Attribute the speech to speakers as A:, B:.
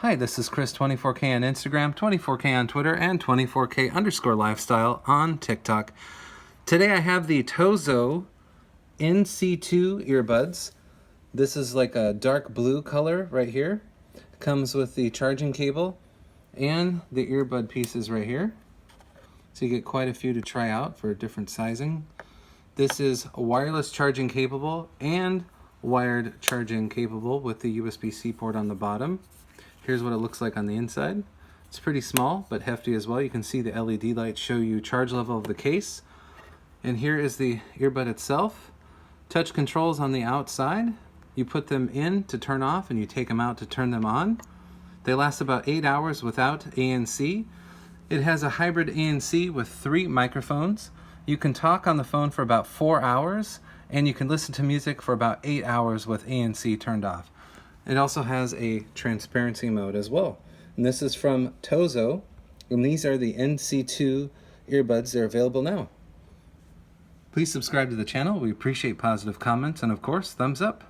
A: Hi, this is Chris, 24K on Instagram, 24K on Twitter, and 24K_lifestyle on TikTok. Today I have the TOZO NC2 earbuds. This is like a dark blue color right here. Comes with the charging cable and the earbud pieces right here. So you get quite a few to try out for different sizing. This is wireless charging capable and wired charging capable with the USB-C port on the bottom. Here's what it looks like on the inside. It's pretty small, but hefty as well. You can see the LED lights show you charge level of the case. And here is the earbud itself. Touch controls on the outside. You put them in to turn off and you take them out to turn them on. They last about 8 hours without ANC. It has a hybrid ANC with 3 microphones. You can talk on the phone for about 4 hours, and you can listen to music for about 8 hours with ANC turned off. It also has a transparency mode as well. And this is from TOZO, and these are the NC2 earbuds. They're available now. Please subscribe to the channel. We appreciate positive comments and, of course, thumbs up.